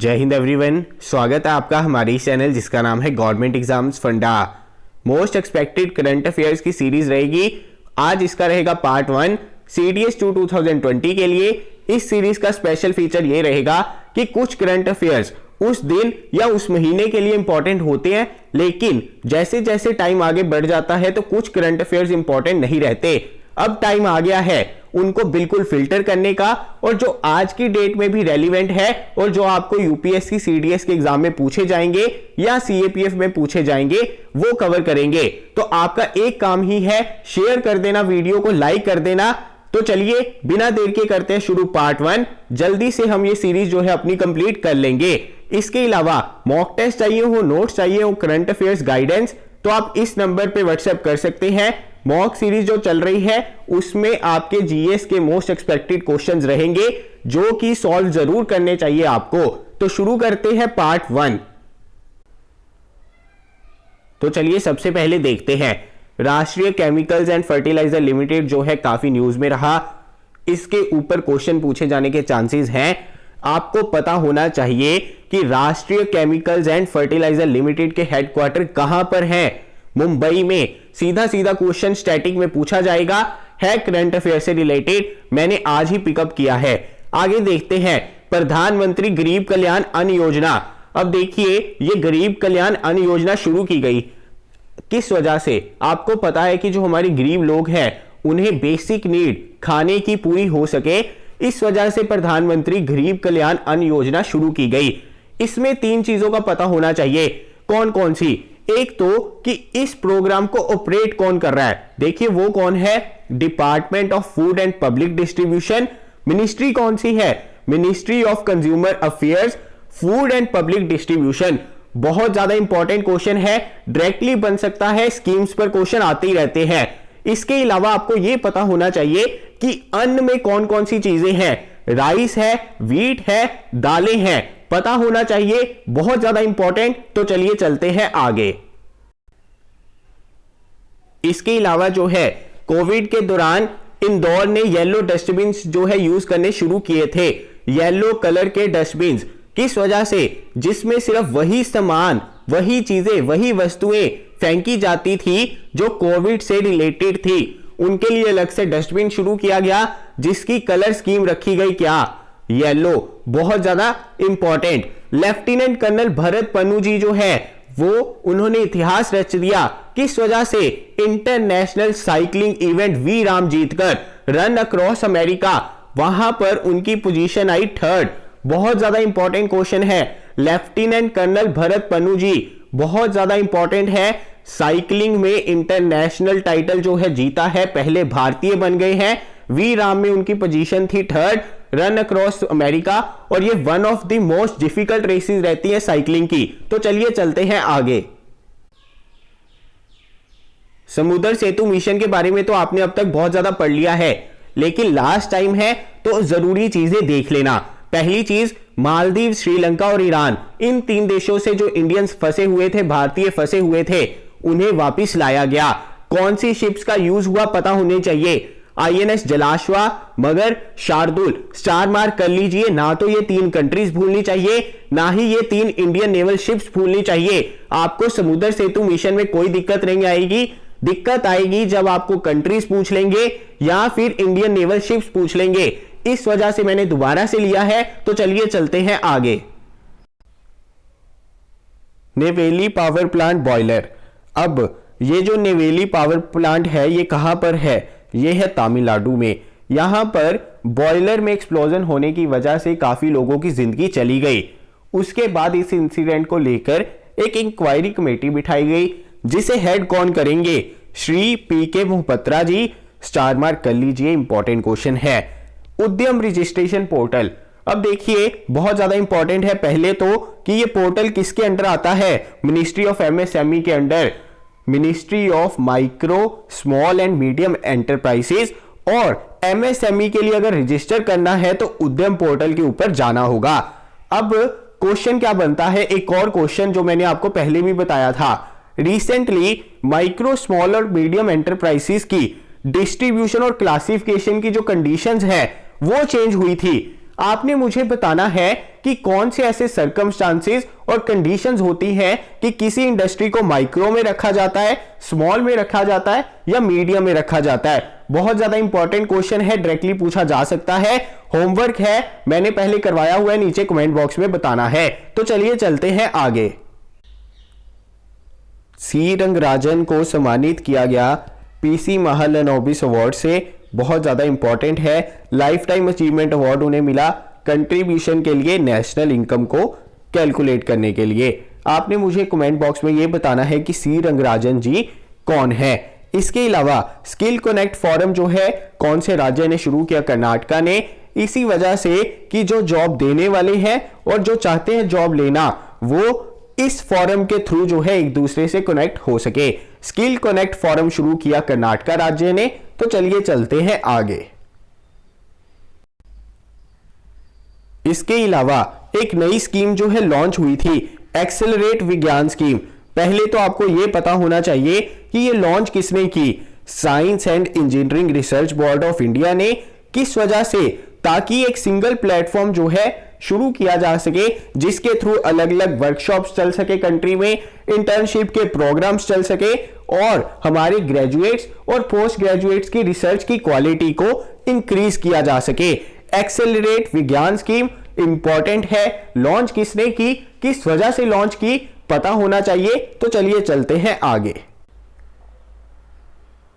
जय हिंद एवरीवन, स्वागत है आपका हमारे इस चैनल जिसका नाम है गवर्नमेंट एग्जाम्स फंडा। मोस्ट एक्सपेक्टेड करंट अफेयर्स की सीरीज रहेगी। आज इसका रहेगा पार्ट 1 CDS 2 2020 के लिए। इस सीरीज का स्पेशल फीचर ये रहेगा कि कुछ करंट अफेयर्स उस दिन या उस महीने के लिए इंपॉर्टेंट होते हैं, लेकिन जैसे जैसे टाइम आगे बढ़ जाता है तो कुछ करंट अफेयर्स इंपॉर्टेंट नहीं रहते। अब टाइम आ गया है उनको बिल्कुल फिल्टर करने का, और जो आज की डेट में भी रेलिवेंट है और जो आपको यूपीएससी सीडीएस के एग्जाम में पूछे जाएंगे या सीएपीएफ में पूछे जाएंगे वो कवर करेंगे। तो आपका एक काम ही है, शेयर कर देना, वीडियो को लाइक कर देना। तो चलिए बिना देर के करते हैं शुरू पार्ट 1। जल्दी से हम ये सीरीज जो है अपनी कंप्लीट कर लेंगे। इसके अलावा मॉक टेस्ट चाहिए हो, नोट्स चाहिए हो, करंट अफेयर्स गाइडेंस, तो आप इस नंबर पे व्हाट्सएप कर सकते हैं। मॉक सीरीज जो चल रही है उसमें आपके जीएस के मोस्ट एक्सपेक्टेड क्वेश्चंस रहेंगे जो कि सॉल्व जरूर करने चाहिए आपको। तो शुरू करते हैं पार्ट 1। तो चलिए सबसे पहले देखते हैं, राष्ट्रीय केमिकल्स एंड फर्टिलाइजर लिमिटेड जो है काफी न्यूज में रहा। इसके ऊपर क्वेश्चन पूछे जाने के चांसेस हैं। आपको पता होना चाहिए कि राष्ट्रीय केमिकल्स एंड फर्टिलाइजर लिमिटेड के हेडक्वार्टर कहां पर है? मुंबई में। सीधा सीधा क्वेश्चन स्टैटिक में पूछा जाएगा, है करंट अफेयर से रिलेटेड, मैंने आज ही पिकअप किया है। आगे देखते हैं, प्रधानमंत्री गरीब कल्याण अन्न योजना। अब देखिए ये गरीब कल्याण अन्न योजना शुरू की गई किस वजह से? आपको पता है कि जो हमारे गरीब लोग हैं उन्हें बेसिक नीड खाने की पूरी हो सके, इस वजह से प्रधानमंत्री गरीब कल्याण अन्न योजना शुरू की गई। इसमें 3 चीजों का पता होना चाहिए। कौन कौन सी? एक तो कि इस प्रोग्राम को ऑपरेट कौन कर रहा है। देखिए वो कौन है? Department of food and public distribution. Ministry कौन सी है? Ministry of consumer affairs, food and public distribution. बहुत ज्यादा इंपॉर्टेंट क्वेश्चन है, डायरेक्टली बन सकता है, स्कीम्स पर क्वेश्चन आते ही रहते हैं। इसके अलावा आपको यह पता होना चाहिए कि अन्न में कौन कौन सी चीजें हैं। राइस है, व्हीट है, दालें हैं, पता होना चाहिए, बहुत ज्यादा इंपॉर्टेंट। तो चलिए चलते हैं आगे। इसके अलावा जो है कोविड के दौरान इंदौर ने येलो डस्टबिन जो है यूज करने शुरू किए थे। येलो कलर के डस्टबिन किस वजह से? जिसमें सिर्फ वही सामान, वही चीजें, वही वस्तुएं फेंकी जाती थी जो कोविड से रिलेटेड थी। उनके लिए अलग से डस्टबिन शुरू किया गया जिसकी कलर स्कीम रखी गई क्या? येलो। बहुत ज्यादा important. Lieutenant colonel Bharat Pannu ji जो है वो उन्होंने इतिहास रच दिया। किस वजह से? इंटरनेशनल साइकिलिंग इवेंट वी राम जीतकर रन अक्रॉस अमेरिका, वहां पर उनकी पोजीशन आई 3rd। बहुत ज्यादा इंपॉर्टेंट क्वेश्चन है। लेफ्टिनेंट कर्नल भरत पन्नू जी बहुत ज्यादा इंपॉर्टेंट है। साइकिलिंग में इंटरनेशनल टाइटल जो है जीता है, पहले भारतीय बन गए हैं। वी राम में उनकी पोजीशन थी 3rd, रन अक्रॉस अमेरिका, और ये one of the most difficult races रहती है साइकिलिंग की। तो चलिए चलते हैं आगे। समुद्र सेतु मिशन के बारे में तो आपने अब तक बहुत ज्यादा पढ़ लिया है, लेकिन लास्ट टाइम है तो जरूरी चीजें देख लेना। पहली चीज, मालदीव, श्रीलंका और ईरान, इन 3 देशों से जो इंडियंस फंसे हुए थे, भारतीय फंसे हुए थे, उन्हें वापस लाया गया। कौन सी शिप्स का यूज हुआ पता होने चाहिए। INS जलाश्वा, मगर, शार्दुल। स्टार मार्क कर लीजिए, ना तो ये 3 कंट्रीज भूलनी चाहिए, ना ही ये 3 इंडियन नेवल शिप्स भूलनी चाहिए। आपको समुद्र सेतु मिशन में कोई दिक्कत नहीं आएगी। दिक्कत आएगी जब आपको कंट्रीज पूछ लेंगे या फिर इंडियन नेवल शिप्स पूछ लेंगे। इस वजह से मैंने दोबारा से लिया है। तो चलिए चलते हैं आगे। Neyveli power plant boiler. अब ये जो नेवेली पावर प्लांट है ये कहां पर है? ये है तमिलनाडु में। यहां पर बॉयलर में एक्सप्लोजन होने की वजह से काफी लोगों की जिंदगी चली गई। उसके बाद इस इंसिडेंट को लेकर एक इंक्वायरी कमेटी बिठाई गई जिसे हेड कौन करेंगे? श्री PK मोहपत्रा जी। स्टार मार्क कर लीजिए, इंपॉर्टेंट क्वेश्चन है। उद्यम रजिस्ट्रेशन पोर्टल। अब देखिए बहुत ज्यादा इंपॉर्टेंट है। पहले तो कि ये पोर्टल किसके अंडर आता है? मिनिस्ट्री ऑफ MSME के under, ministry of micro small and medium enterprises. और MSME के लिए अगर रजिस्टर करना है तो उद्यम पोर्टल के ऊपर जाना होगा। अब क्वेश्चन क्या बनता है? एक और क्वेश्चन जो मैंने आपको पहले भी बताया था, रिसेंटली माइक्रो स्मॉल और मीडियम एंटरप्राइजेस की डिस्ट्रीब्यूशन और क्लासिफिकेशन की जो कंडीशंस है वो चेंज हुई थी। आपने मुझे बताना है कि कौन से ऐसे सर्कमस्टांसेस और कंडीशंस होती हैं कि किसी इंडस्ट्री को माइक्रो में रखा जाता है, स्मॉल में रखा जाता है या मीडियम में रखा जाता है। बहुत ज्यादा इंपॉर्टेंट क्वेश्चन है, डायरेक्टली पूछा जा सकता है, होमवर्क है, मैंने पहले करवाया हुआ है, नीचे कमेंट बॉक्स में बताना है। तो चलिए चलते हैं आगे। सी रंगराजन को सम्मानित किया गया पीसी महालनोबिस अवार्ड से, बहुत ज्यादा इंपॉर्टेंट है। लाइफ टाइम अचीवमेंट अवार्ड उन्हें मिला कंट्रीब्यूशन के लिए नेशनल इनकम को कैलकुलेट करने के लिए। आपने मुझे कमेंट बॉक्स में यह बताना है कि सी रंगराजन जी कौन है। इसके अलावा स्किल कनेक्ट फोरम जो है कौन से राज्य ने शुरू किया? कर्नाटका ने। इसी वजह से कि जो जॉब देने वाले हैं और जो चाहते हैं जॉब लेना, वो इस फोरम के थ्रू जो है एक दूसरे से कनेक्ट हो सके। स्किल कनेक्ट फोरम शुरू किया कर्नाटका राज्य ने। तो चलिए चलते हैं आगे। इसके अलावा एक नई स्कीम जो है लॉन्च हुई थी, एक्सेलरेट विज्ञान स्कीम। पहले तो आपको यह पता होना चाहिए कि यह लॉन्च किसने की? Science and engineering research board of India ने। किस वजह से? ताकि एक सिंगल प्लेटफॉर्म जो है शुरू किया जा सके, जिसके थ्रू अलग अलग वर्कशॉप्स चल सके कंट्री में, इंटर्नशिप के प्रोग्राम्स चल सके और हमारे ग्रेजुएट्स और पोस्ट ग्रेजुएट्स की रिसर्च की क्वालिटी को इंक्रीज किया जा सके। एक्सेलरेट विज्ञान स्कीम इंपॉर्टेंट है। लॉन्च किसने की, किस वजह से लॉन्च की, पता होना चाहिए। तो चलिए चलते हैं आगे।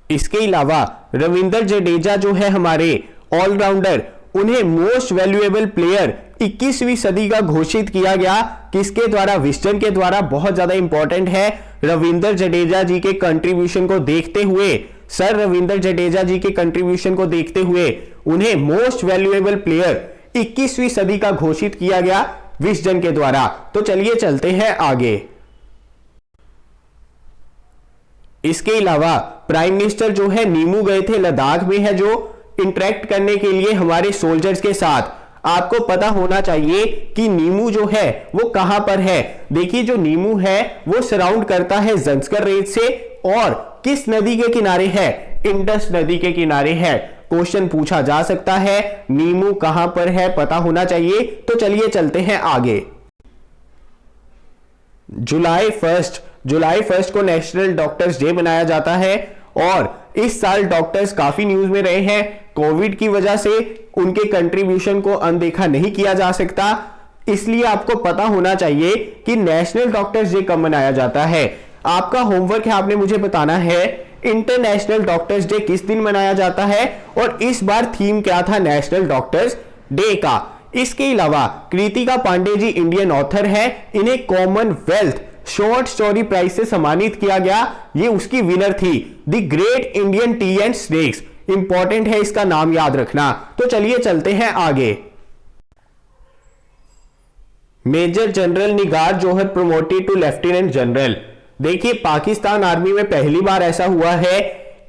इसके अलावा रविंद्र जडेजा जो है हमारे ऑलराउंडर, उन्हें मोस्ट वैल्यूएबल प्लेयर 21वीं सदी का घोषित किया गया। किसके द्वारा? विस्डन के द्वारा। बहुत ज्यादा इंपॉर्टेंट है। रविंद्र जडेजा जी के कंट्रीब्यूशन को देखते हुए, सर रविंद्र जडेजा जी के कंट्रीब्यूशन को देखते हुए उन्हें मोस्ट वैल्यूएबल प्लेयर 21वीं सदी का घोषित किया गया विस्डन के द्वारा। तो चलिए चलते हैं आगे। इसके अलावा प्राइम मिनिस्टर जो है नीमू गए थे, लद्दाख में है, जो इंटरेक्ट करने के लिए हमारे सोल्जर्स के साथ। आपको पता होना चाहिए कि नीमू जो है वो कहां पर है। देखिए जो नीमू है वो सराउंड करता है जंस्कर रेंज से और किस नदी के किनारे है? इंडस नदी के किनारे है। क्वेश्चन पूछा जा सकता है, नीमू कहां पर है, पता होना चाहिए। तो चलिए चलते हैं आगे। जुलाई 1 को नेशनल डॉक्टर्स डे मनाया जाता है और इस साल डॉक्टर्स काफी न्यूज में रहे हैं। कोविड की वजह से उनके कंट्रीब्यूशन को अनदेखा नहीं किया जा सकता, इसलिए आपको पता होना चाहिए कि नेशनल डॉक्टर्स डे कब मनाया जाता है। आपका होमवर्क है, आपने मुझे बताना है इंटरनेशनल डॉक्टर्स डे किस दिन मनाया जाता है और इस बार थीम क्या था नेशनल डॉक्टर्स डे का। इसके अलावा कृतिका पांडे जी इंडियन ऑथर है, इन्हें कॉमनवेल्थ शॉर्ट स्टोरी प्राइज से सम्मानित किया गया। ये उसकी विनर थी, the great Indian T and snacks. Important है, इसका नाम याद रखना। तो चलिए चलते हैं आगे। Major general Nigar Johar promoted to lieutenant general. देखिए पाकिस्तान आर्मी में पहली बार ऐसा हुआ है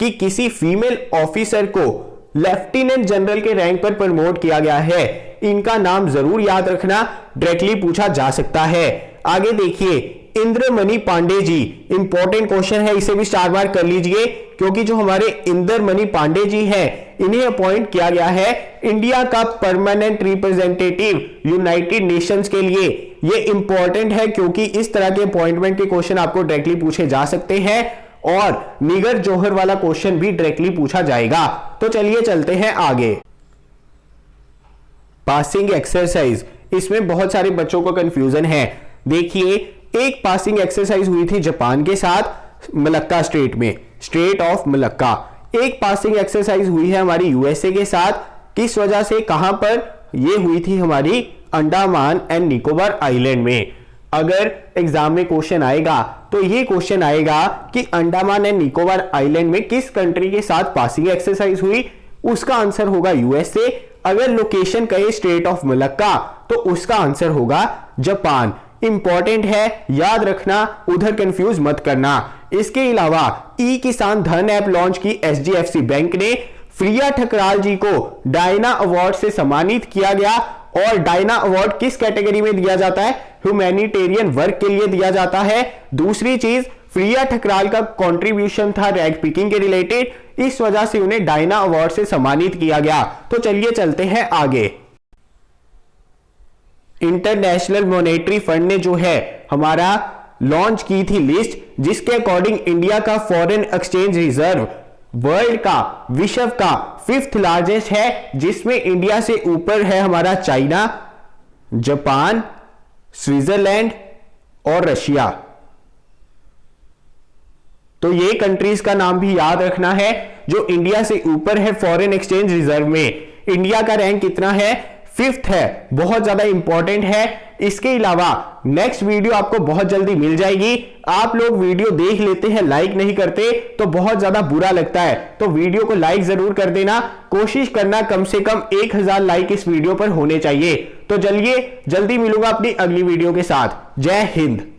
कि किसी फीमेल ऑफिसर को लेफ्टिनेंट जनरल के रैंक पर प्रमोट किया गया है। इनका नाम जरूर याद रखना, डायरेक्टली पूछा जा सकता है। आगे देखिए इंद्रमणि पांडे जी, इंपॉर्टेंट क्वेश्चन है, इसे भी स्टार मार्क कर लीजिए क्योंकि जो हमारे इंद्रमणि पांडे जी हैं इन्हें अपॉइंट किया गया है इंडिया का परमानेंट रिप्रेजेंटेटिव यूनाइटेड नेशंस के लिए। ये इंपॉर्टेंट है क्योंकि इस तरह के अपॉइंटमेंट के क्वेश्चन आपको डायरेक्टली पूछे जा सकते हैं और निगर जौहर वाला क्वेश्चन भी डायरेक्टली पूछा जाएगा। तो चलिए चलते हैं आगे। पासिंग एक्सरसाइज, इसमें बहुत सारे बच्चों को कंफ्यूजन है। देखिए एक पासिंग एक्सरसाइज हुई थी जापान के साथ मलक्का स्ट्रेट में, स्ट्रेट ऑफ मलक्का। एक पासिंग एक्सरसाइज हुई है हमारी यूएसए के साथ। किस वजह से, कहां पर? ये हुई थी हमारी अंडमान एंड निकोबार आइलैंड में। अगर एग्जाम में क्वेश्चन आएगा तो ये क्वेश्चन आएगा कि अंडमान एंड निकोबार आइलैंड में किस कंट्री के साथ पासिंग एक्सरसाइज हुई, उसका आंसर होगा यूएसए। अगर लोकेशन कहे स्ट्रेट ऑफ मलक्का तो उसका आंसर होगा जापान। इंपॉर्टेंट है, याद रखना, उधर कंफ्यूज मत करना। इसके अलावा ई किसान धन ऐप लॉन्च की एचडीएफसी बैंक ने। प्रिया ठकराल जी को डायना अवार्ड से सम्मानित किया गया और डायना अवार्ड किस कैटेगरी में दिया जाता है? ह्यूमैनिटेरियन वर्क के लिए दिया जाता है। दूसरी चीज, प्रिया ठकराल का कंट्रीब्यूशन था रैग पिकिंग के रिलेटेड, इस वजह से उन्हें डायना अवार्ड से सम्मानित किया गया। तो चलिए चलते हैं आगे। इंटरनेशनल मॉनेटरी फंड ने जो है हमारा लॉन्च की थी लिस्ट, जिसके अकॉर्डिंग इंडिया का फॉरेन एक्सचेंज रिजर्व वर्ल्ड का, विश्व का 5th लार्जेस्ट है, जिसमें इंडिया से ऊपर है हमारा चाइना, जापान, स्विट्जरलैंड और रशिया। तो ये कंट्रीज का नाम भी याद रखना है जो इंडिया से ऊपर है फॉरेन एक्सचेंज रिजर्व में। इंडिया का रैंक कितना है? 5th है, बहुत ज्यादा इंपॉर्टेंट है। इसके अलावा नेक्स्ट वीडियो आपको बहुत जल्दी मिल जाएगी। आप लोग वीडियो देख लेते हैं, लाइक नहीं करते तो बहुत ज्यादा बुरा लगता है, तो वीडियो को लाइक जरूर कर देना। कोशिश करना कम से कम 1000 लाइक इस वीडियो पर होने चाहिए। तो चलिए जल्दी मिलूंगा अपनी अगली वीडियो के साथ। जय हिंद।